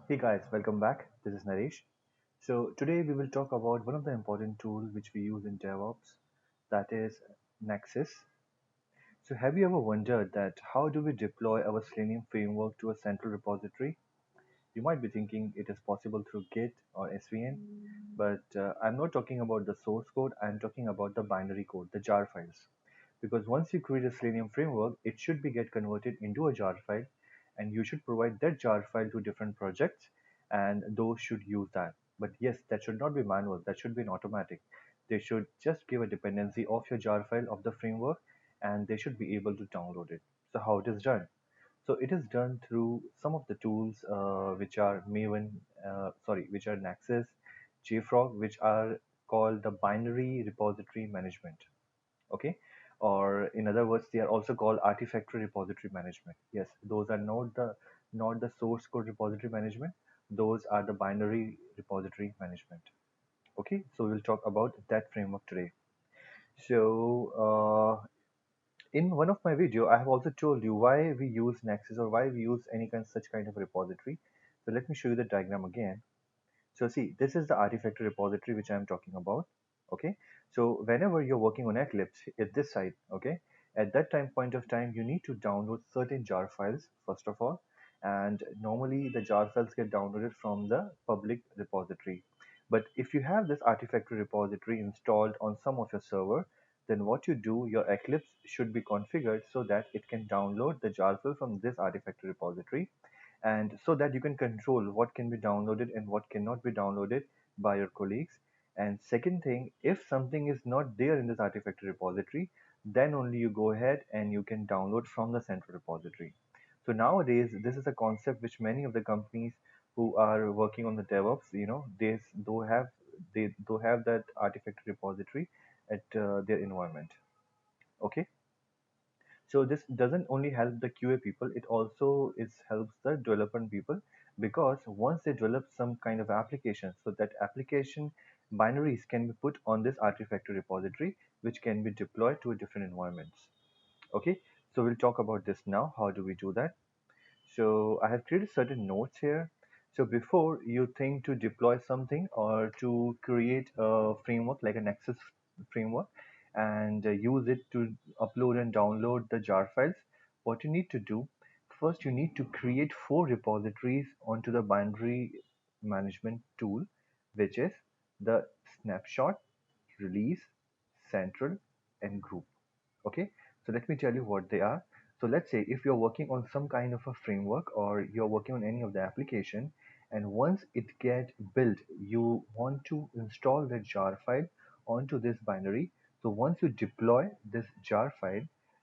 Hey guys, welcome back. This is Naresh. So today we will talk about one of the important tools which we use in DevOps, that is Nexus. So have you ever wondered that how do we deploy our Selenium framework to a central repository? You might be thinking it is possible through Git or SVN, but I'm not talking about the source code. I'm talking about the binary code, the jar files. Because once you create a Selenium framework, it should be get converted into a jar file, and you should provide that jar file to different projects, and those should use that. But yes, that should not be manual. That should be an automatic. They should just give a dependency of your jar file of the framework, and they should be able to download it. So how it is done? So it is done through some of the tools which are Maven, which are Nexus, JFrog, which are called the binary repository management. Okay, or in other words, they are also called Artifactory Repository Management. Yes, those are not the source code repository management. Those are the binary repository management. Okay, so we'll talk about that framework today. So in one of my video, I have also told you why we use Nexus or why we use any kind such kind of repository. So let me show you the diagram again. So see, this is the Artifactory repository which I am talking about. Okay, so whenever you're working on Eclipse at this site, okay, at that time point of time, you need to download certain jar files first of all, and normally the jar files get downloaded from the public repository. But if you have this Artifactory repository installed on some of your server, then what you do, your Eclipse should be configured so that it can download the jar file from this Artifactory repository, and so that you can control what can be downloaded and what cannot be downloaded by your colleagues. And second thing, if something is not there in this Artifactory repository, then only you go ahead and you can download from the central repository. So nowadays, this is a concept which many of the companies who are working on the DevOps, they do have that Artifactory repository at their environment. Okay, so this doesn't only help the QA people, it also helps the development people, because once they develop some kind of application, so that application binaries can be put on this Artifactory repository, which can be deployed to different environments. Okay, so we'll talk about this now. How do we do that? So I have created certain notes here. So before you think to deploy something or to create a framework like a Nexus framework and use it to upload and download the jar files, what you need to do, first you need to create 4 repositories onto the binary management tool, which is the snapshot, release, central, and group. Okay, so let me tell you what they are. So let's say if you're working on some kind of a framework or you're working on any of the application, and once it get built, you want to install the jar file onto this binary. So once you deploy this jar file,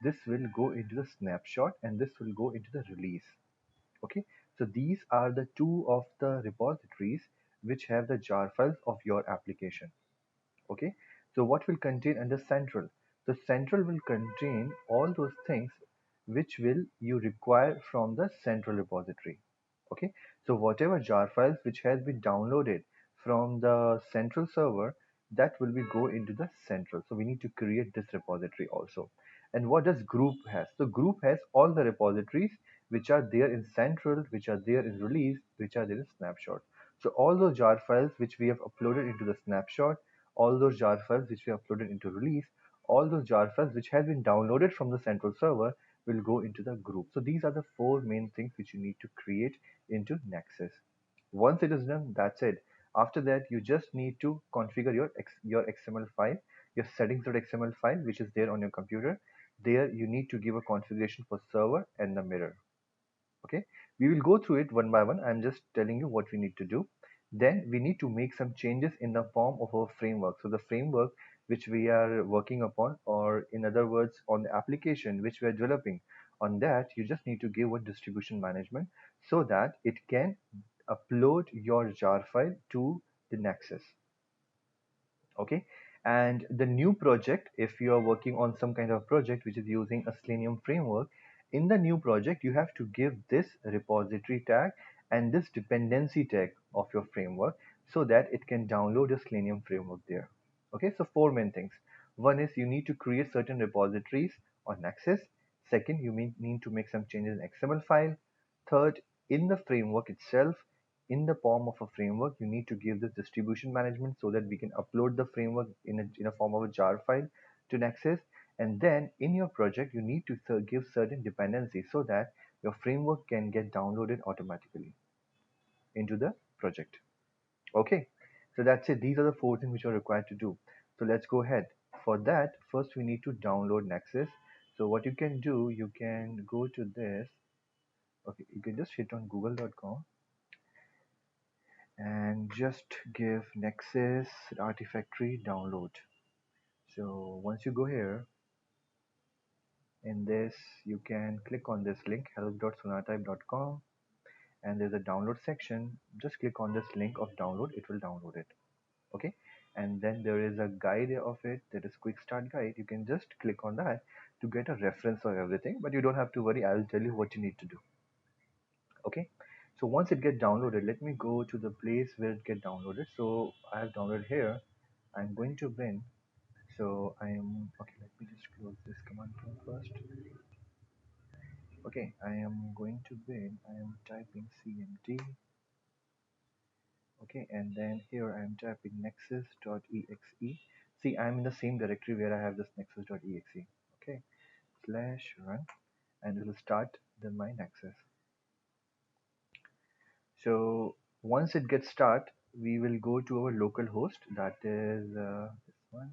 this will go into the snapshot and this will go into the release. Okay, so these are the two of the repositories which have the jar files of your application. Okay, so what will contain under central? The central will contain all those things which will you require from the central repository. Okay, so whatever jar files which has been downloaded from the central server, that will be go into the central. So we need to create this repository also. And what does group has? So group has all the repositories which are there in central, which are there in release, which are there in snapshot. So all those jar files which we have uploaded into the snapshot, all those jar files which we uploaded into release, all those jar files which have been downloaded from the central server will go into the group. So these are the 4 main things which you need to create into Nexus. Once it is done, that's it. After that, you just need to configure your XML file, your settings.xml file, which is there on your computer. There you need to give a configuration for server and the mirror. Okay, we will go through it one by one. I'm just telling you what we need to do. Then we need to make some changes in the form of our framework. So the framework which we are working upon, or in other words, on the application which we are developing, on that you just need to give one distribution management so that it can upload your jar file to the Nexus. Okay, and the new project, if you are working on some kind of project which is using a Selenium framework, in the new project you have to give this repository tag and this dependency tag of your framework so that it can download a Selenium framework there. Okay, so 4 main things. One is you need to create certain repositories on Nexus. Second, you need to make some changes in XML file. Third, in the framework itself, in the form of a framework, you need to give this distribution management so that we can upload the framework in a form of a jar file to Nexus. And then in your project, you need to give certain dependencies so that your framework can get downloaded automatically into the project. Okay, so that's it. These are the four things which are required to do. So let's go ahead. For that, first we need to download Nexus. So what you can do, you can go to this. Okay, you can just hit on google.com and just give Nexus Artifactory download. So once you go here, in this, you can click on this link help.sonatype.com, and there's a download section. Just click on this link of download, it will download it. Okay, and then there is a guide of it, that is quick start guide. You can just click on that to get a reference of everything, but you don't have to worry. I will tell you what you need to do. Okay, so once it get downloaded, let me go to the place where it get downloaded. So I have downloaded here. I'm going to bin. So I am okay. Let me just close this command prompt first. Okay, I am going to bin. I am typing cmd. Okay, and then here I am typing nexus.exe. See, I'm in the same directory where I have this nexus.exe. Okay, slash run, and it will start the my nexus. So once it gets start, we will go to our local host, that is this one,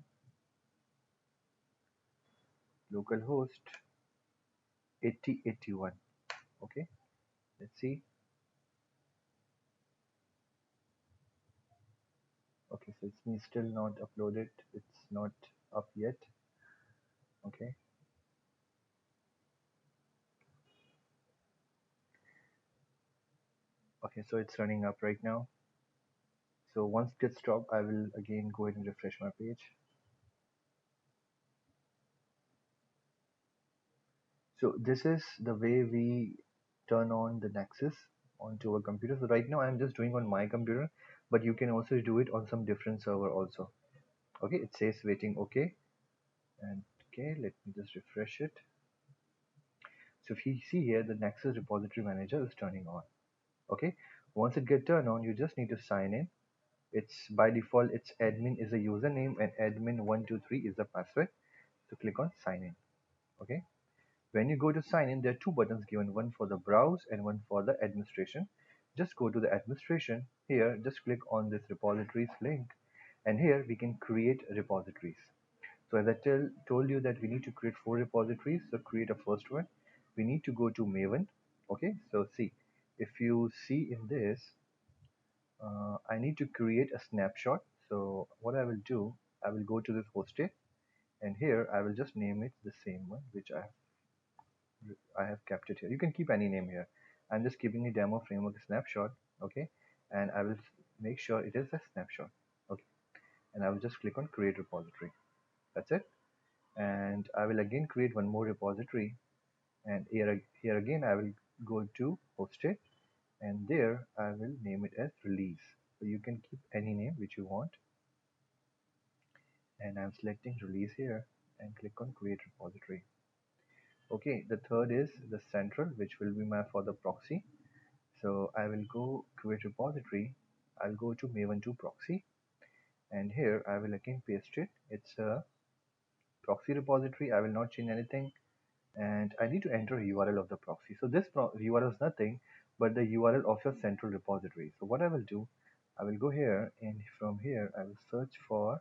localhost 8081. Okay, let's see. Okay, so it's me still not uploaded. It's not up yet. Okay. Okay, so it's running up right now. So once it gets stopped, I will again go ahead and refresh my page. So this is the way we turn on the Nexus onto our computer. So right now I'm just doing on my computer, but you can also do it on some different server also. Okay, it says waiting. Okay, and okay, let me just refresh it. So if you see here, the Nexus repository manager is turning on. Okay, once it gets turned on, you just need to sign in. It's by default, it's admin is a username and admin123 is the password. So click on sign in. Okay, when you go to sign in, there are two buttons given, one for the browse and one for the administration. Just go to the administration. Here, just click on this repositories link, and here we can create repositories. So as I told you that we need to create 4 repositories, so create a first one. We need to go to Maven. Okay, so see, if you see in this, I need to create a snapshot. So what I will do, I will go to this hosted, and here I will just name it the same one which I have kept it here. You can keep any name here. I'm just keeping a demo framework snapshot. Okay, and I will make sure it is a snapshot. Okay, and I will just click on create repository. That's it. And I will again create one more repository, and here again I will go to hosted, and there I will name it as release. So you can keep any name which you want, and I'm selecting release here and click on create repository. Okay, the third is the central, which will be my for the proxy. So I will go create repository. I'll go to Maven 2 proxy, and here I will again paste it. It's a proxy repository. I will not change anything, and I need to enter a URL of the proxy. So this URL is nothing but the URL of your central repository. So what I will do, I will go here, and from here I will search for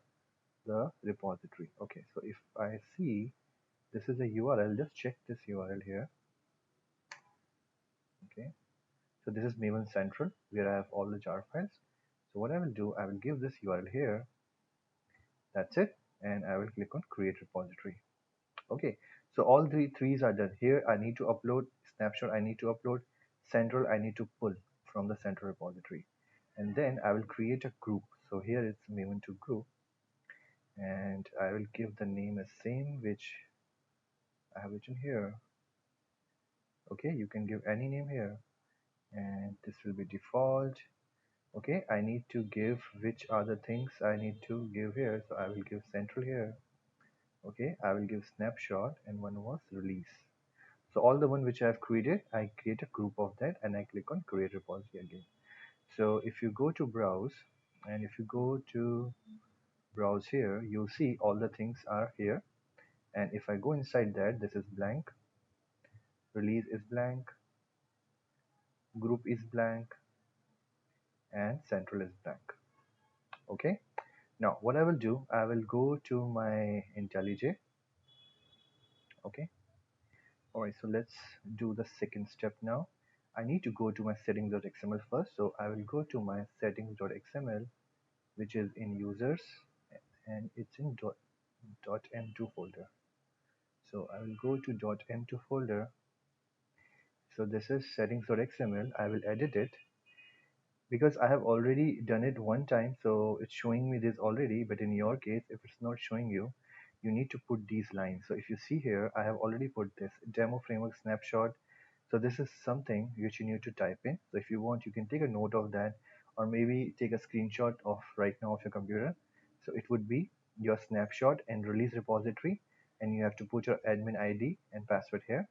the repository. Okay, so if I see this is a URL, just check this URL here. Okay, so this is Maven Central where I have all the jar files. So what I will do, I will give this URL here. That's it, and I will click on create repository. Okay, so all three threes are done. Here I need to upload snapshot, I need to upload central, I need to pull from the central repository, and then I will create a group. So here it's Maven2 group, and I will give the name as same which I have written here. Okay, you can give any name here, and this will be default. Okay, I need to give which are the things I need to give here. So I will give central here. Okay, I will give snapshot, and one was release. So all the one which I have created, I create a group of that, and I click on create repository again. So if you go to browse, and if you go to browse here, you'll see all the things are here. And if I go inside that, this is blank, release is blank, group is blank, and central is blank. Okay. Now what I will do, I will go to my IntelliJ. Okay. Alright, so let's do the second step now. I need to go to my settings.xml first. So I will go to my settings.xml, which is in users, and it's in .m2 folder. So I will go to .m2 folder. So this is settings.xml. I will edit it because I have already done it one time, so it's showing me this already. But in your case, if it's not showing you, you need to put these lines. So if you see here, I have already put this demo framework snapshot. So this is something which you need to type in. So if you want, you can take a note of that, or maybe take a screenshot of right now of your computer. So it would be your snapshot and release repository, and you have to put your admin ID and password here.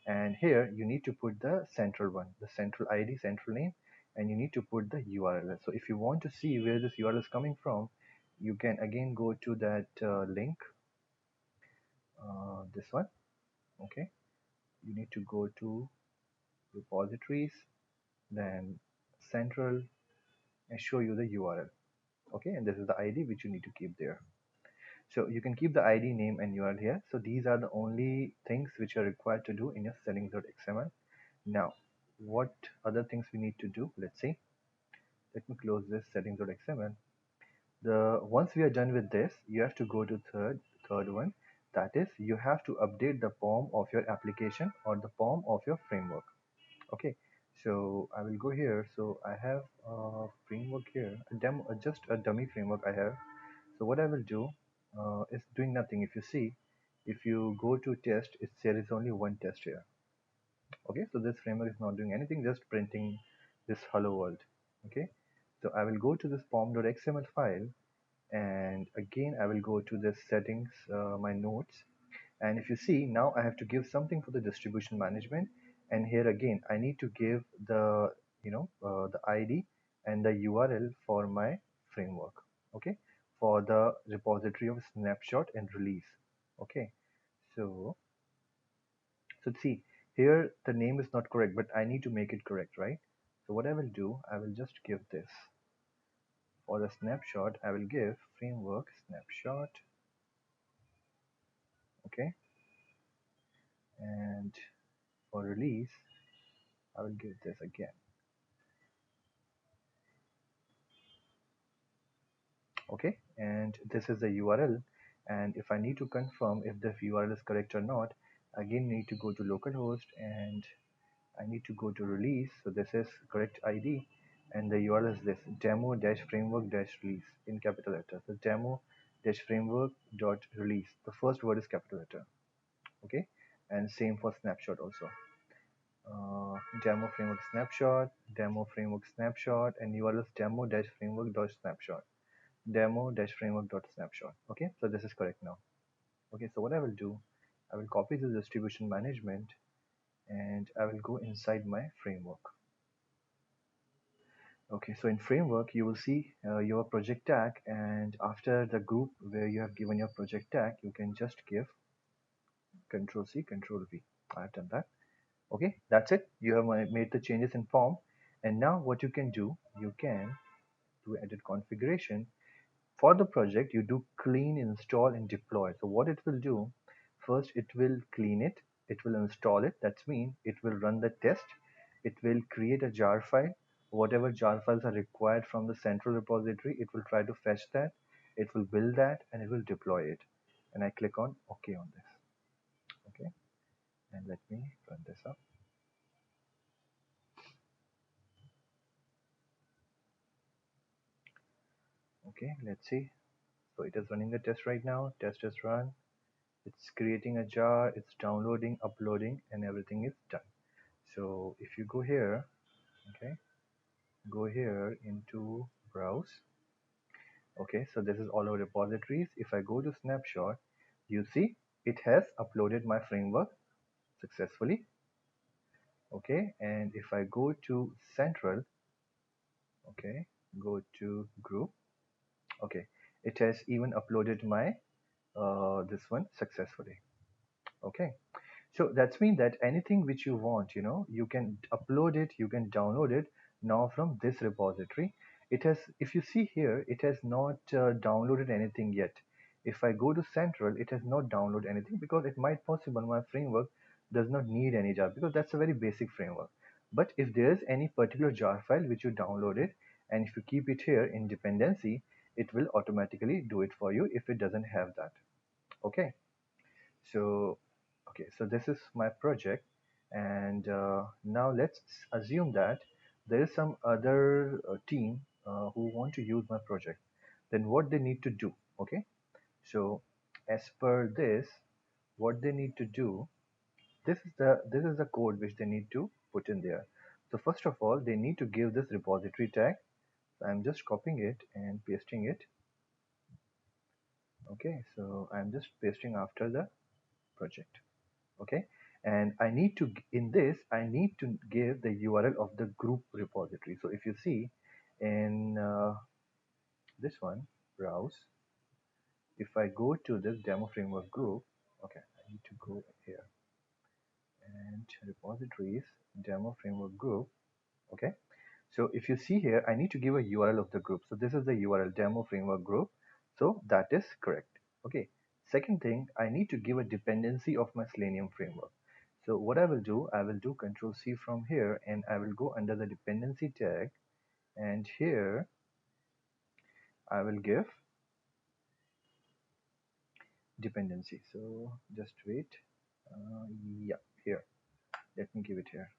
And here you need to put the central one, the central ID, central name, and you need to put the URL. So if you want to see where this URL is coming from, you can again go to that link, this one. Okay, you need to go to repositories, then central, and show you the URL. Okay, and this is the ID which you need to keep there. So you can keep the ID, name, and URL here. So these are the only things which are required to do in your settings.xml. Now, what other things we need to do? Let's see. Let me close this settings.xml. The once we are done with this, you have to go to third one. That is, you have to update the POM of your application or the POM of your framework. Okay. So I will go here. So I have a framework here, a demo, just a dummy framework I have. So what I will do is doing nothing. If you see, if you go to test, there is only one test here. Okay, so this framework is not doing anything, just printing this hello world. Okay, so I will go to this pom.xml file, and again I will go to this settings, my notes, and if you see now I have to give something for the distribution management, and here again I need to give the the ID and the URL for my framework. Okay, for the repository of snapshot and release. Okay, so see, here the name is not correct, but I need to make it correct, right? So what I will do, I will just give this. For the snapshot, I will give framework snapshot. Okay. And for release, I will give this again. Okay. And this is the URL. And if I need to confirm if the URL is correct or not, again need to go to localhost, and I need to go to release. So this is correct ID, and the URL is this demo-framework-release in capital letters. So demo-framework.release. The first word is capital letter. Okay, and same for snapshot also. Demo framework snapshot, and URL is demo-framework.snapshot. Demo-framework.snapshot. Okay, so this is correct now. Okay, so what I will do, I will copy the distribution management, and I will go inside my framework. Okay, so in framework, you will see your project tag, and after the group where you have given your project tag, you can just give Control C, Control V. I have done that. Okay, that's it. You have made the changes in form, and now what you can do, you can do edit configuration. For the project, you do clean, install, and deploy. So what it will do, first it will clean it, it will install it. That means it will run the test. It will create a jar file. Whatever jar files are required from the central repository, it will try to fetch that. It will build that, and it will deploy it. And I click on OK on this. Okay, and let me run this up. Okay, let's see. So it is running the test right now. Test is run. It's creating a jar, it's downloading, uploading, and everything is done. So if you go here, okay, go here into browse. Okay, so this is all our repositories. If I go to snapshot, you see it has uploaded my framework successfully. Okay, and if I go to central, Okay, go to group. Okay, it has even uploaded my this one successfully. Okay, so that's mean that anything which you want, you can upload it, you can download it now from this repository. It has, if you see here, it has not downloaded anything yet. If I go to Central, it has not downloaded anything because it might possible my framework does not need any jar because that's a very basic framework. But if there is any particular jar file which you downloaded and if you keep it here in dependency, it will automatically do it for you if it doesn't have that. Okay. So, okay, so this is my project, and now let's assume that there is some other team who want to use my project. Then what they need to do? Okay, so as per this, what they need to do, this is the code which they need to put in there. So first of all, they need to give this repository tag. So I'm just copying it and pasting it. Okay, so I'm just pasting after the project. Okay, and I need to, in this I need to give the URL of the group repository. So if you see in this one, browse, if I go to this demo framework group, okay, I need to go here and repositories, demo framework group. Okay, so if you see here, I need to give a URL of the group. So this is the URL, demo framework group. So that is correct. Okay. Second thing, I need to give a dependency of my Selenium framework. So what I will do, I will do Control C from here and I will go under the dependency tag, and here I will give dependency. So just wait. Yeah, here. Let me give it here.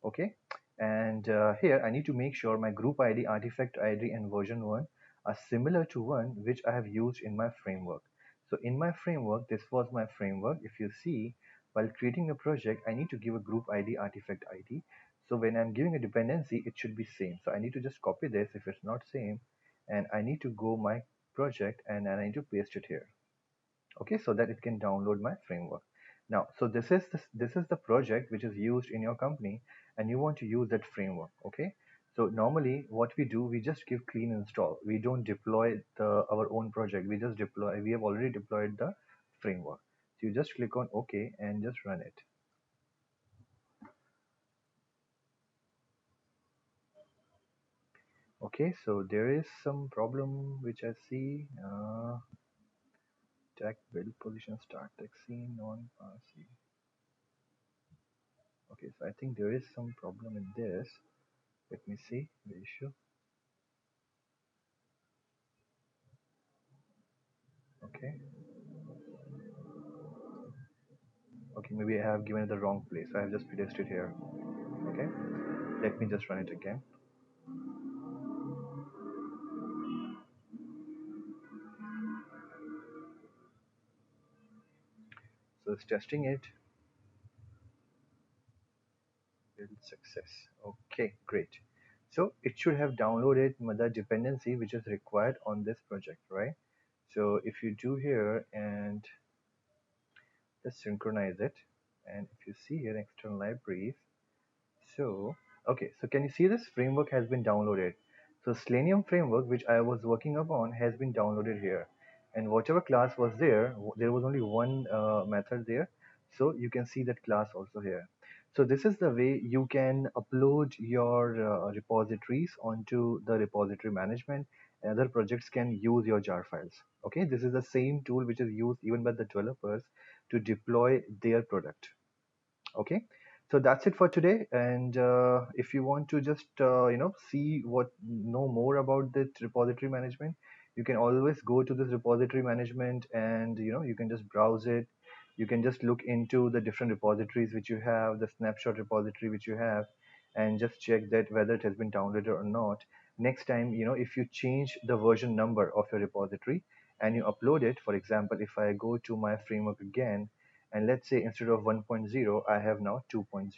Okay, and here I need to make sure my group ID, artifact ID, and version 1 are similar to one which I have used in my framework. So in my framework, this was my framework. If you see, while creating a project, I need to give a group ID, artifact ID. So when I'm giving a dependency, it should be same. So I need to just copy this if it's not same, and I need to go my project and I need to paste it here. Okay, so that it can download my framework. Now, so this is the project which is used in your company and you want to use that framework. Okay, so normally what we do, we just give clean install. We don't deploy our own project. We have already deployed the framework. So you just click on OK and just run it. Okay, so there is some problem which I see. Tag build position start tag scene on RC. Okay, so I think there is some problem in this. Let me see the issue. Okay. Okay, maybe I have given it the wrong place. I have just placed it here. Okay. Let me just run it again. So it's testing it. Build success. Okay, great. So it should have downloaded the dependency which is required on this project, right? So if you do here and just synchronize it, and if you see here external libraries, so, okay, so can you see this framework has been downloaded? So Selenium framework, which I was working upon, has been downloaded here. And whatever class was there, there was only one method there. So you can see that class also here. So this is the way you can upload your repositories onto the repository management. And other projects can use your jar files. Okay, this is the same tool which is used even by the developers to deploy their product. Okay, so that's it for today, and if you want to just see what know more about the repository management, you can always go to this repository management, and you can just browse it. You can just look into the different repositories which you have, the snapshot repository which you have, and just check that whether it has been downloaded or not. Next time, if you change the version number of your repository and you upload it, for example, if I go to my framework again, and let's say instead of 1.0 I have now 2.0.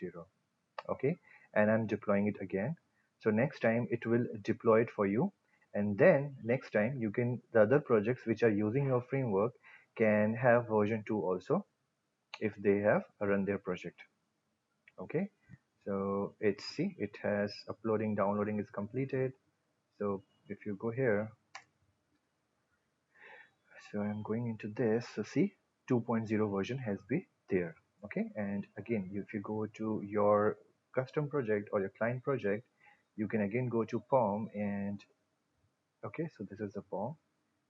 Okay, and I'm deploying it again. So next time it will deploy it for you, and then next time you can, the other projects which are using your framework can have version 2 also if they have run their project. Okay, So it's, see, it has uploading, downloading is completed. So if you go here, so I'm going into this. So see, 2.0 version has been there. Okay, and again, if you go to your custom project or your client project, you can again go to POM, and okay, so this is the POM.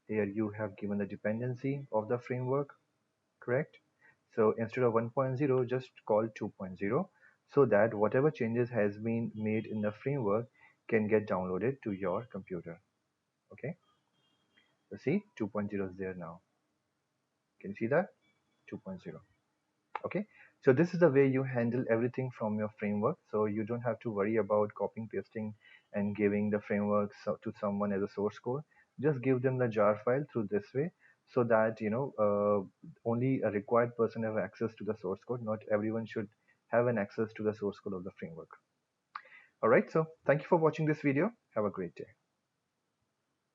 Here you have given the dependency of the framework, correct? So instead of 1.0, just call 2.0, so that whatever changes has been made in the framework can get downloaded to your computer. Okay, so see, 2.0 is there now. Can you see that? 2.0. Okay, so this is the way you handle everything from your framework, so you don't have to worry about copying, pasting, and giving the framework to someone as a source code. Just give them the jar file through this way, so that only a required person have access to the source code. Not everyone should have an access to the source code of the framework. All right, so thank you for watching this video. Have a great day.